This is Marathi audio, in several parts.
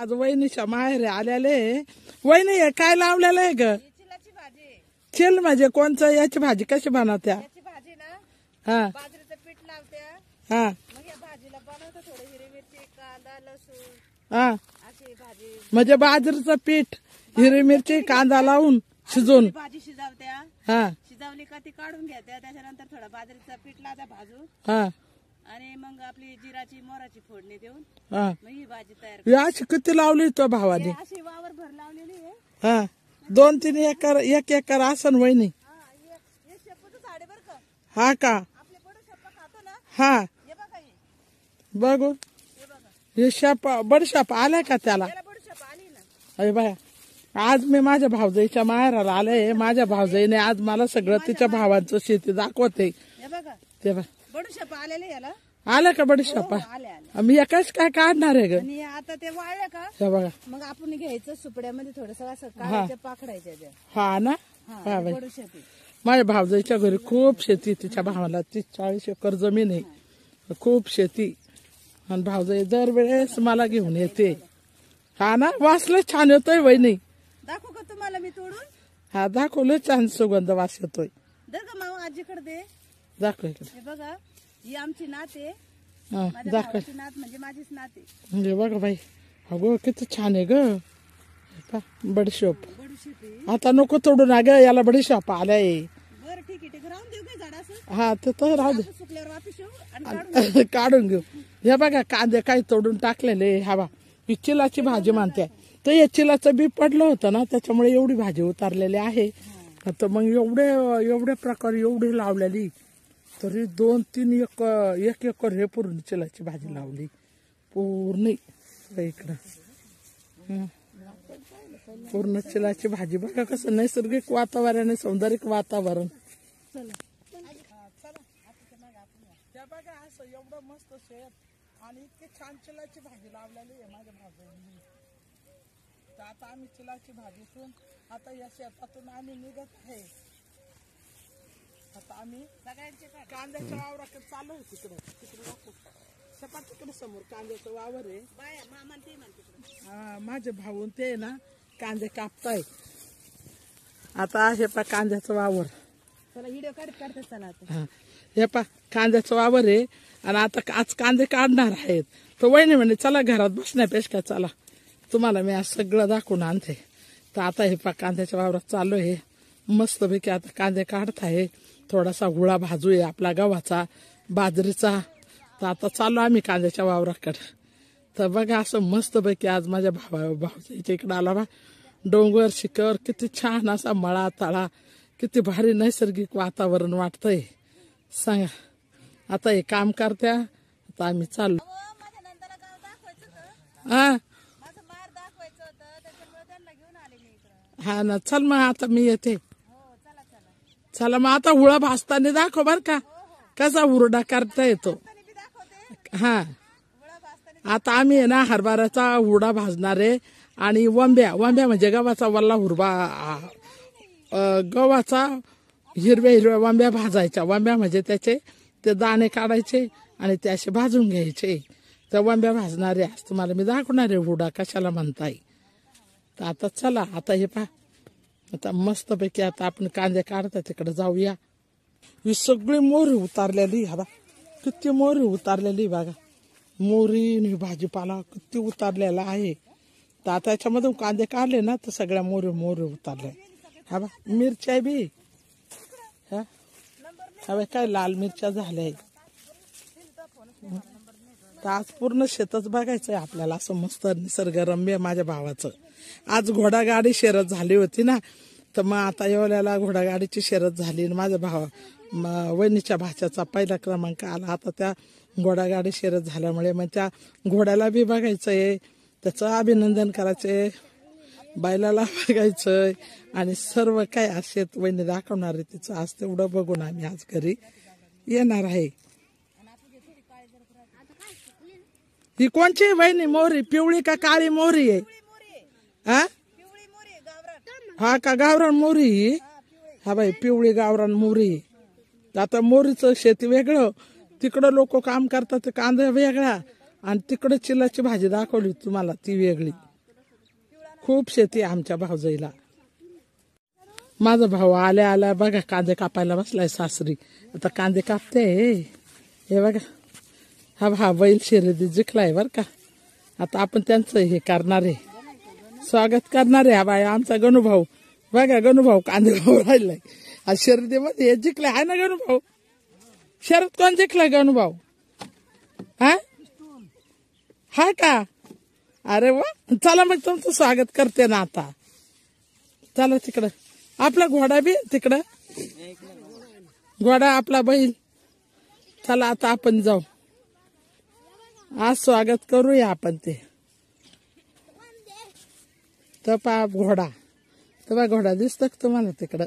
आज वहिनीच्या माहेरी आलेले. वहिनी हे काय लावलेलं आहे ग? चिलाची भाजी. चिल म्हणजे कोणचं? याची भाजी कशी बनवत्या? याची भाजी ना हा बाजरीचं पीठ लावत्या. हा मग या भाजीला बनवतो थोडं हिरवी मिरची, कांदा, लसूण हा अशी भाजी. म्हणजे बाजरीचं पीठ, हिरवी मिरची, कांदा लावून शिजवून. भाजी शिजवत्या. हा शिजवली का ती काढून घ्यायच्या. त्याच्यानंतर थोडं बाजरीचं पीठ लावत्या भाजून हा आणि मग आपली जिराची मोहराची फोडणी देऊन हा मग ही भाजी तयार याची किती लावली तो भावाने? अशी वावर भर लावलेली आहे. हा 2-3 एकर 1 एकर असन वहिनी. हे शेपूचं झाड आहे बरं का. हा का? आपले बडीशेप खातो ना. हा हे बघा हे बघू बघा हे शाप बडशाप आलाय का त्याला? त्याला बडीशेप आली ना. अरे बाया आज मी माझ्या भावजाईच्या माहेराला आले. माझ्या भावजाईने आज मला सगळं तिच्या भावांचं शेती दाखवते. हे बघा तेव्हा बडीशेप आलेले याला. आलं का बडीशाप? आले आले. मी एकाच काय काढणार आहे ग? आणि आता ते वाळले का हे बघा. मग आपण घ्यायचं सुपड्यामध्ये थोडस असं काढायचं पाखडायच्या त्या. हा ना. हा बाई बडीशेप आहे. माझ्या भावजाईच्या घरी खूप शेती. तिच्या भावाला 30-40 एकर जमीन आहे. खूप शेती. आणि भावजाई दरवेळेस मला घेऊन येते. हा ना वासलं छान येतोय वहिनी. दाखवू का तुम्हाला मी तोडून? हा दाखवलं छान सुगंध वास येतोय. दर का माऊ आजीकडे दे. दाखव इकडे. हे बघा ही आमची नात आहे. हा माझ्या दाखव. भावाची नात म्हणजे माझीच नात आहे. म्हणजे बघा बाई अगो किती छान आहे ग. बडीशोप बडीशेप आहे. आता नको तोडू ना ग. याला बडीशोप आलाय. बरं ठीक आहे ठीक आहे. राहून देऊ काय झाड असं? हा ते तर राहू दे. सुकल्यावर वापिस येऊ आणि काढून काढून घेऊ. हे बघा कांदे काही तोडून टाकलेले. हवा ही चिलाची भाजी मानते. तर या चिलाचं बी पडलं होतं ना त्याच्यामुळे एवढी भाजी उतारलेली आहे. तर मग एवढे प्रकार एवढी लावलेली तरी 2-3 एकर 1 एकर हे पूर्ण चिलाची भाजी लावली पूर्ण इकडं. पूर्ण चिलाची भाजी बघा कसं नैसर्गिक वातावरण आहे. सौंदर्य वातावरण. बघा असं एवढं मस्त शेत आणि इतकी छान चिलाची भाजी लावलेली आहे माझ्या भावाने. तर आता आम्ही चिलाची भाजीतून आता या शेतातून आम्ही निघत आहे. आता आम्ही कांद्याच्या वावराकडे चालू आहे. तिकडे दाखव शेतात तिकडे समोर कांद्याचं वावर आहे. हा माझे भाऊन ते ना कांदे कापताय. आता हे पा कांद्याचं वावर. चला व्हिडिओ काढत चला आता. हा हे पा कांद्याचं वावर आहे आणि आता आज कांदे काढणार आहेत. तर वहिनी म्हणे चला घरात बसण्यापेक्षा चला तुम्हाला मी आज सगळं दाखवून आणते. तर आता हे पा कांद्याच्या वावरात चालू आहे मस्तपैकी. आता कांदे काढत आहे. थोडासा हुळा भाजू आहे आपला गव्हाचा बाजरीचा. तर आता चालू आम्ही कांद्याच्या वावराकडे. तर बघा असं मस्तपैकी आज माझ्या भावाच्या इकडे आला बा. डोंगर शिखर किती छान असा मळा तळा किती भारी नैसर्गिक वातावरण वाटतंय सांगा. आता हे काम करत्या. आता आम्ही चाललो. माझ्या नंदाला गाव दाखवायचं होतं. हा माझं माहेर दाखवायचं होतं त्याच्यामुळे त्यांना घेऊन आले मी इकडं. हा ना चल मग आता मी येते. हो चला चला. चला मग आता हुळा भाजताना दाखव बर का कसा हुरडा करता येतो. मी बी दाखवते. हा मुळा भाजताना आता आम्ही आहे ना हरभऱ्याचा हुरडा भाजणार आहे आणि वंब्या म्हणजे गव्हाचा वल्ला हुरबा गव्हाचा हिरव्या वंब्या भाजायच्या. वंब्या म्हणजे त्याचे ते दाणे काढायचे आणि ते असे भाजून घ्यायचे. तर वंब्या भाजणारे आज तुम्हाला मी दाखवणार आहे हुरडा कशाला म्हणताय. तर आता चला आता हे पहा आता मस्तपैकी आता आपण कांदे काढता तिकडे जाऊया. ही सगळी मोहरी उतारलेली. हा किती मोहरी उतारलेली बघा. मोहरी भाजीपाला किती उतारलेला आहे. तर आता याच्यामध्ये कांदे काढले ना तर सगळ्या मोहरी उतारल्या. हा बा मिरच्या बी हा काय लाल मिरच्या झाल्या. तर आज पूर्ण शेतच बघायचंय आपल्याला असं मस्त निसर्गरम्य. माझ्या भावाचं आज घोडागाडी शर्यत झाली होती ना तर मग आता येवल्याला घोडागाडीची शर्यत झाली. माझ्या वहिनीच्या भाच्याचा पहिला क्रमांक आला. आता त्या घोडागाडी शर्यत झाल्यामुळे मग त्या घोड्याला बी बघायचंय त्याचं अभिनंदन करायचंय बैलाला बघायचंय आणि सर्व काय असे वहिनी दाखवणार आहे तिचं. आज तेवढं बघून आम्ही आज घरी येणार आहे. ही कोणची वहिनी मोहरी पिवळी का काळी मोहरी आहे? हा हा का गावरान मोहरी ही? हा बाई पिवळी गावरान मोहरी. आता मोहरीचं शेती वेगळं तिकडं लोक काम करतात ते कांदा वेगळा आणि तिकडं चिलाची भाजी दाखवली तुम्हाला ती वेगळी. खूप शेती आहे आमच्या भाऊजाईला. माझा भाऊ आल्या आल्या बघा कांदे कापायला बसलाय सासरी. आता कांदे कापते. हे बघा हा बैल शर्यती जिंकलाय बर का. आता आपण त्यांचं हे करणार आहे, स्वागत करणार आहे. हा बाय आमचा गणूभाऊ बघा, गणूभाऊ कांदे भाऊ राहिलाय आज शर्यतीमध्ये. हे जिंकलाय आहे ना गणूभाऊ? शर्यत कोण जिंकलाय? गणूभाऊ. हा का? अरे वा, चला मग तुमचं स्वागत करते ना आता. चला तिकडं आपला घोडा बी तिकडं, घोडा आपला बैल. चला आता आपण जाऊ, आज स्वागत करूया आपण ते. तर पा घोडा, तर बा घोडा दिसतो का तुम्हाला तिकडं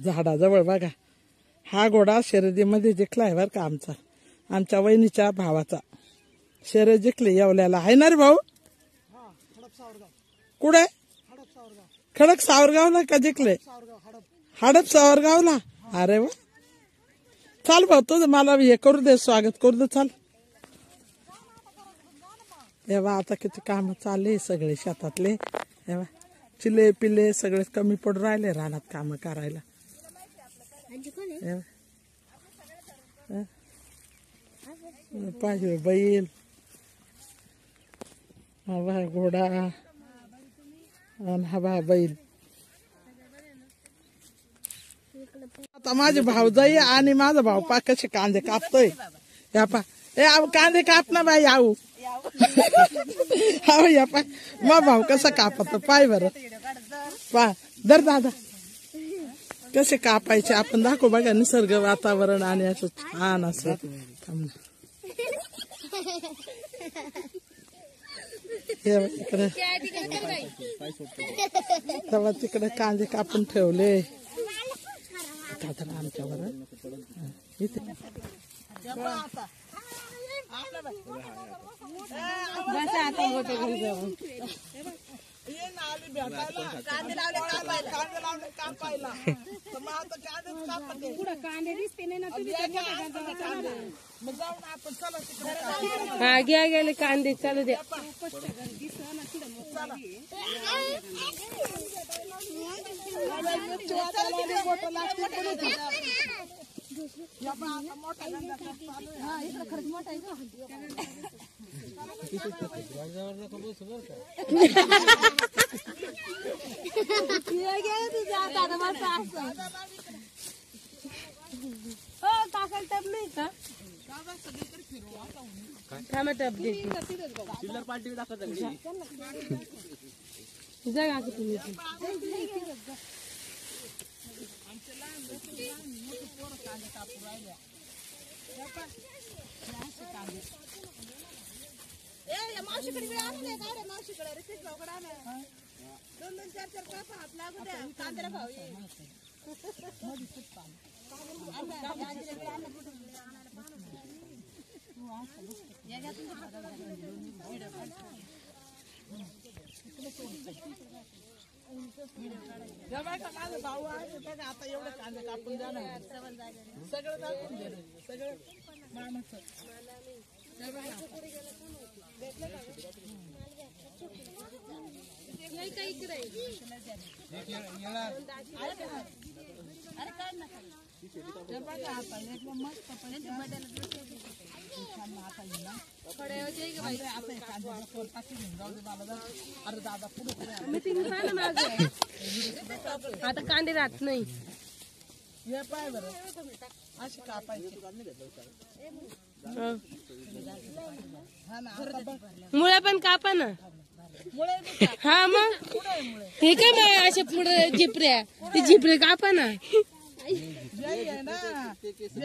झाडाजवळ बघा. हा घोडा शर्यतीमध्ये जिंकलाय बर का आमचा, आमच्या वहिनीच्या भावाचा. शर्यत जिंकली येवल्याला आहे ना रे भाऊ? कुठे? खडक सावरगावला का जिंकले? हडप सावरगावला. अरे वा, चाल भाऊ तुझं मला हे करू दे, स्वागत करू दे. चाल तेव्हा आता किती काम चालले सगळे शेतातले. तेव्हा चिले पिले सगळे कमी पडून राहिले रानात काम करायला. पाहिजे बैल, हा बा घोडा आणि हा बा बैल. आता माझे भाऊजाई आणि माझा भाऊ पा कसे कांदे कापतोय. या पा ए कांदे काप ना बाई आऊ. हा या पा मा भाऊ कसा कापत पाय बर पा. दर दादा कसे कापायचे आपण दाखव बघा. निसर्ग वातावरण आणि असं छान असं. इकडे तेव्हा तिकडे कांदे कापून ठेवले आमच्यावर. इथे हा घ्या गेले कांदे चालू द्या. मावशीकडे मावशीकडे रितेश भाऊकडे आणा. 2-4 कापा हात लागू द्या. कांद्याला भाव ये. भाऊ आहे बघा. आता एवढे कांदे कापून जाणार सगळं दाखवून दे सगळं मामाचं. आता कांदे राहत नाही. हे पाय बरं अशी कापायची. मुळे पण कापा ना. हा मग हे काय मग असे पुढे झिपऱ्या, ते झिपरे कापा ना.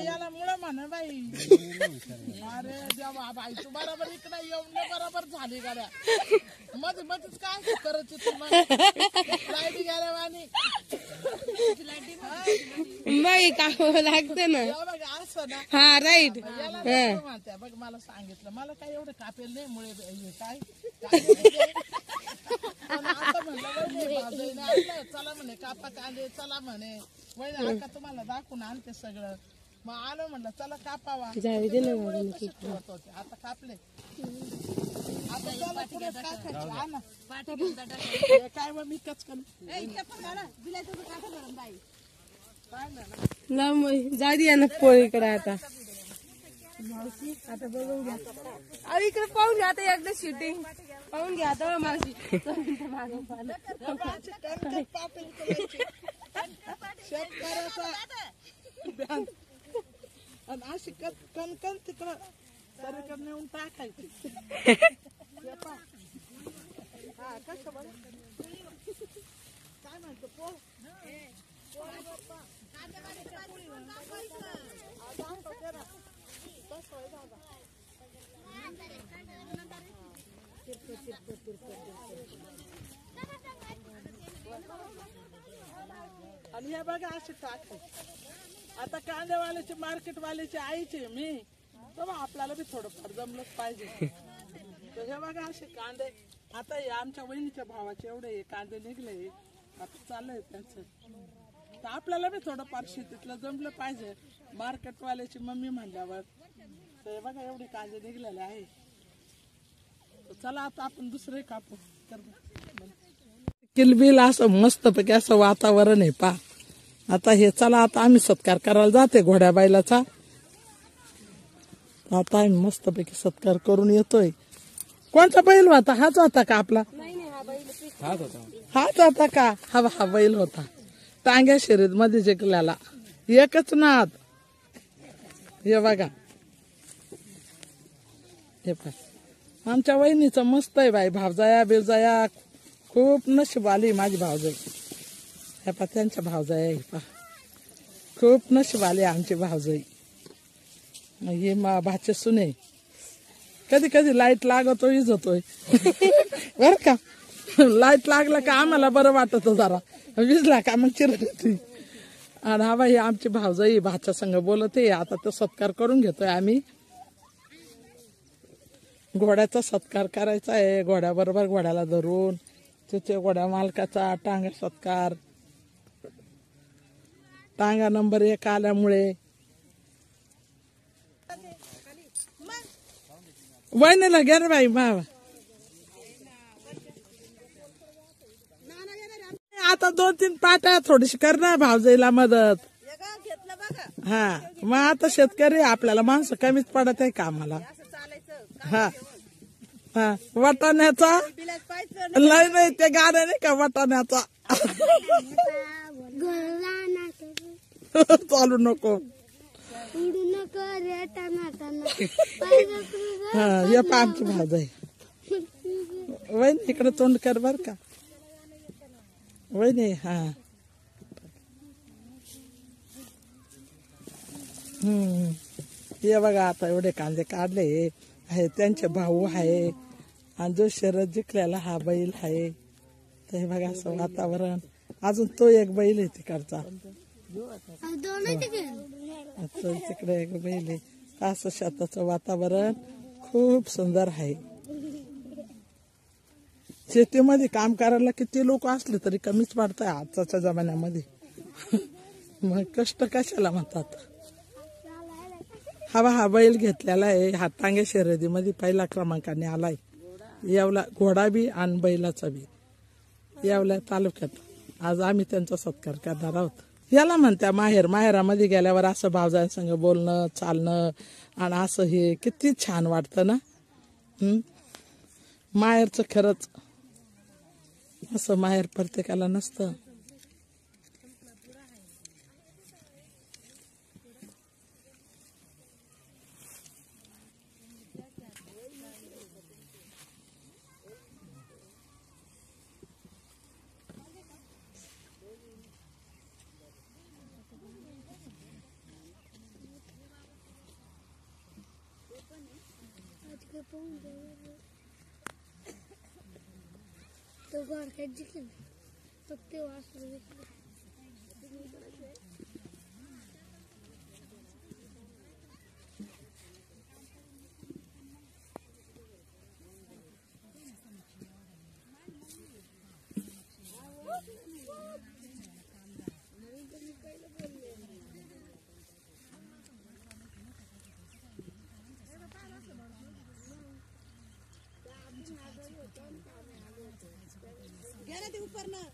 याला मुळे म्हणा बाई. अरे देवा बाई तू बरोबर इकडे येऊन बरोबर झाली गाड्या मध्ये मध्येच काय करायची तू. लाईट गेल्या वाणी मग कापावं लागतं ना. असं ना. हा राईट. म्हणते बघ मला सांगितलं मला काय एवढं कापेल नाही मुळे काय. आता म्हणलं चला म्हणे कापा कांदे चला म्हणे. वैन आता तुम्हाला दाखवून आणते सगळं. मग आलो म्हणलं चला कापावा. जाऊ दे ना. आता कापले. आता त्याला पुढे टाकायची. हा ना. हे काय बा मी कचकन ना मग जाऊ या ना पोळीकडे आता. आता बघून घ्या. अरे इकडे पाहून घ्या आता एकदा शूटिंग पाहून घ्या आता मावशी. शेतकऱ्याचा आणि अशी कणकण तिकडं सरीकडे नेऊन टाकायची. हा कसं बरं काय म्हणतो पोळ आणि हे बघा असे टाकायचे. आता कांदेवाल्याचे मार्केटवाल्याचे आईचे मी तेव्हा आपल्याला बी थोडंफार जमलंच पाहिजे. तर हे बघा असे कांदे आता हे आमच्या वहिनीच्या भावाचे एवढे हे कांदे निघले आता चाललंय त्यांचं. तर आपल्याला बी थोडंफार शेतीतलं जमलं पाहिजे. मार्केटवाल्याची मम्मी म्हणल्यावर तर हे बघा एवढे कांदे निघलेले आहे. चला आता आपण दुसरे कापू. किलबिल असं मस्तपैकी असं वातावरण आहे पा. आता हे चला आता आम्ही सत्कार करायला जाते घोड्या बैलाचा. आता आम्ही मस्तपैकी सत्कार करून येतोय. कोणता बैल होता? हाच होता का आपला? हाच होता का? हा बैल होता टांग्या शर्यत मध्ये जिंकलेला. एकच नाद. हे बघा हे पा आमच्या वहिनीचं मस्त आहे बाई. भावजाया बिवजाया खूप नशीब आली माझी भावजाई. हे पा त्यांच्या भावजाया हे पा खूप नशीब आली आमची भावजाई. हे भाचे सुने कधी कधी लाईट लागतोय इजतोय बर का. लाईट लागला का आम्हाला बरं वाटत जरा. विजला का मग चिरते. आणि हा बाई आमची भावजाई भाच्या संग बोलते. आता तो सत्कार करून घेतोय आम्ही. घोड्याचा सत्कार करायचा आहे. घोड्याबरोबर घोड्याला धरून तिथे घोड्या मालकाचा टांगा सत्कार. टांगा नंबर 1 आल्यामुळे वहिनीला घ्या रे बाई मावा. आता 2-3 पाट्या थोडीशी कर ना भावजाईला मदत. हा मग आता शेतकरी आपल्याला माणसं कमीच पडत आहे कामाला. हा हा वाटाण्याचा लय नाही ते गाणं नाही का वाटाण्याचा. चालू नको. हा हे पा आमची भावजाई. वहिनी इकडे तोंड कर बर का वहिनी. हा हे बघा आता एवढे कांदे काढले आहे. त्यांचे भाऊ आहे आणि जो शर्यत जिंकलेला हा बैल आहे. तर हे बघा असं वातावरण. अजून तो एक बैल आहे तिकडचा. तिकडे एक बैल आहे. असं शेताचं वातावरण खूप सुंदर आहे. शेतीमध्ये काम करायला किती लोक असले तरी कमीच पडत आहे आजच्या जमान्यामध्ये. मग कष्ट कशाला म्हणतात. हा बैल घेतलेला आहे. हा टांगे शर्यतीमध्ये पहिला क्रमांकाने आलाय. येवला घोडा बी आणि बैलाचा बी येवला तालुक्यात. आज आम्ही त्यांचा सत्कार करणार आहोत. याला म्हणत्या माहेर. माहेरामध्ये गेल्यावर असं भावजांसंग बोलणं चालणं आणि असं हे किती छान वाटतं ना. माहेरचं खरंच असं माहेर प्रत्येकाला नसतं. तो घर काय जिंकलं तो ते वासरू ती उपरनं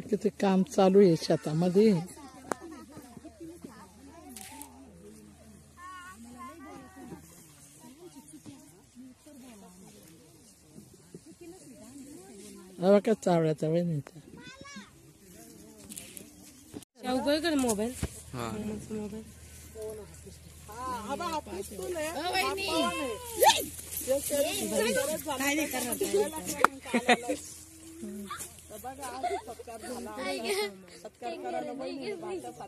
किती काम चालू आहे शेतामध्ये. का चावड्याचा वेळ नाही कर मोबाईल मोबाईल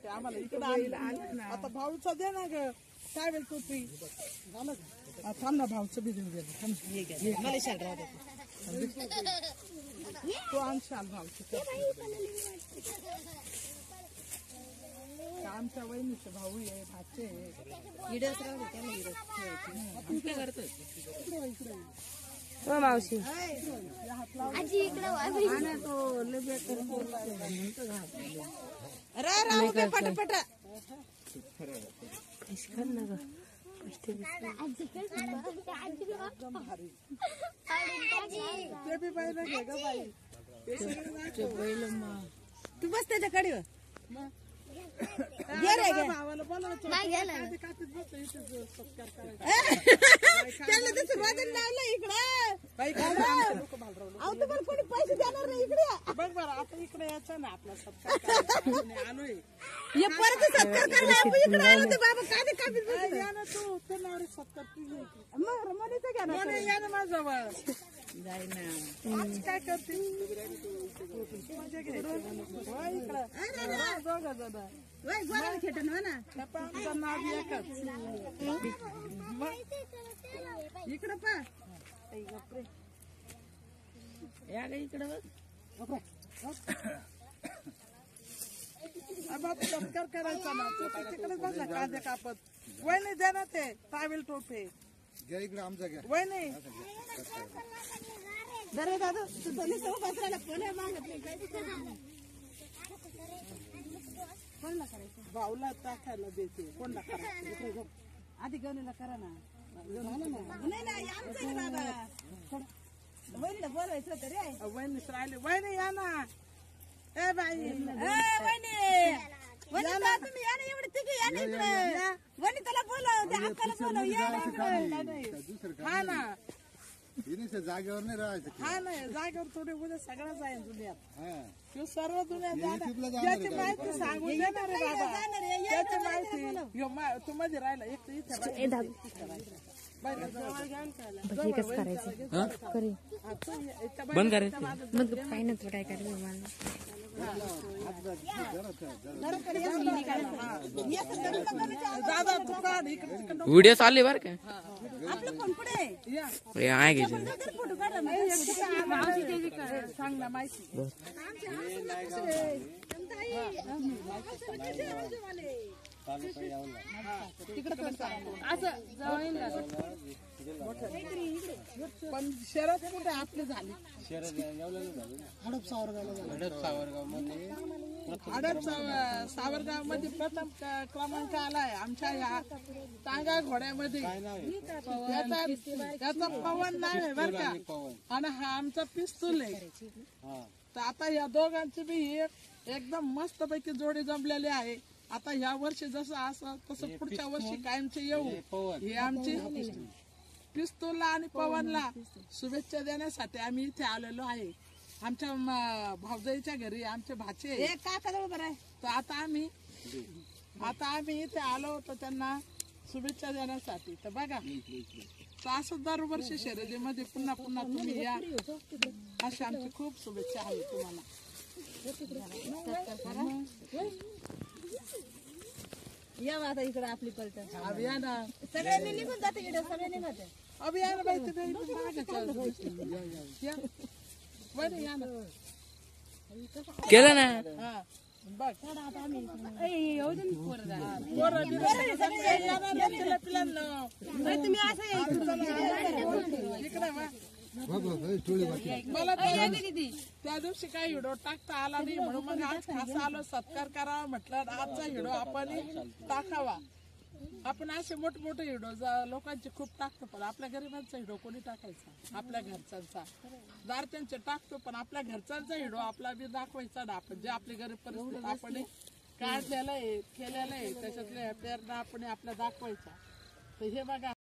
आम्हाला इकडे आता भाऊचा दे ना ग काय वेळ टोपी थांब ना भाऊचं बी देऊन गेलं तो आणशाल भाऊचं आमच्या वहिनीचे भाऊ आहे भाचे मावशी पटापट ते बी पाहिलं घे ग बाई तू बस त्याच्या कडीवर भावाला बोलावतो त्याला त्याचं वजन लावलं इकडं अहो तुम्हाला कोणी पैसे देणार नाही इकडे बघ बरं आता इकडे यायचं ना आपला सत्कार आलोय हे परत सत्कार करायला आपण इकडे आलो ते बाबा काय कापीत या ना तू नाव सत्कार तुझी मग म्हणायचं घ्या ना या ना माझ्याजवळ जाय ना आज काय करते मजा घे गोराला खेटन हो ना नाव एकच इकडं पा या ग इकडं सत्कार करायचा ना तू तिकडेच बसला कांदे कापत वय दे ना ते टावेल टोपे इकडे आमचा घ्या वय नाही दरे दादा तू दोन्ही सव बसरायला फोन मागत नाही कोणला करायचं भाऊला टाकायला देते कोणला करायचं आधी गवलीला करा ना नाही नाही आमचं आहे बाबा वहिनीला बोलवायचं होतं रे वहिनीच राहिले वहिनी या ना ए बाई तुम्ही या ना एवढी तिघी या ना इकडे वहिनी त्याला बोलव त्या अक्काला बोलव या ना इकडे हा ना जागेवर नाही राहायचं हा नाही जागेवर थोडी उद्या सगळं जाईल दुनियात हा तू सर्व दुनियात युट्यूबला जाणार त्याची आहे माहिती सांगून देणार रे बाबा त्याची माहिती तू मध्ये राहिला एक तर इथे बंद करायचं मग काही नव्हतं काय करायचं दादा तू काढ इकडे तिकडे व्हिडिओ चालले बरं का आपलं फोन पुढे आहे घ्यायचं फोटो काढा सांग ना माहिती पण शरद कुठे आपली झाली हडप सावरगाव मध्ये प्रथम क्रमांक आलाय आमच्या या टांगा घोड्यामध्ये त्याचा पवन नाव आहे बर का आणि हा आमचा पिस्तूल आहे तर आता या दोघांची बी एकदम मस्त पैकी जोडी जमलेली आहे आता या वर्षी जसं असं तसं पुढच्या वर्षी कायमचे येऊ हे आमची पिस्तूलला आणि पवनला शुभेच्छा देण्यासाठी आम्ही इथे आलेलो आहे आमच्या भाऊजाईच्या घरी आमचे भाचे काका बरं आहे तर आता आम्ही आता आम्ही इथे आलो होतो त्यांना शुभेच्छा देण्यासाठी. तर बघा असं दरवर्षी शर्यतीमध्ये पुन्हा पुन्हा तुम्ही या, अशा आमची खूप शुभेच्छा आहे तुम्हाला. या आता इकडे आपली पलटण अभियान सगळ्यांनी निघून जाते इकडे, सगळ्यांनी जाते. अभियान बाईचं काही बरं या ना. केलं ना. हा बघ तुम्ही असं इकडे वा. मला त्या दिवशी काही व्हिडिओ टाकता आला नाही म्हणून मग आज खास आलो सत्कार करावा म्हटलं. आजचा व्हिडिओ आपण टाकावा. आपण असे मोठमोठे व्हिडिओ लोकांचे खूप टाकतो, पण आपल्या गरिबांचा व्हिडिओ कोणी टाकायचा? आपल्या घरच्यांचा. दारच्यांचे टाकतो, पण आपल्या घरच्यांचा व्हिडिओ आपला बी दाखवायचा ना. आपण जे आपली गरीब परिस्थिती आपण काढलेलं आहे केलेलं आहे त्याच्यातले प्रेरणा आपण आपल्या दाखवायचा. तर हे बघा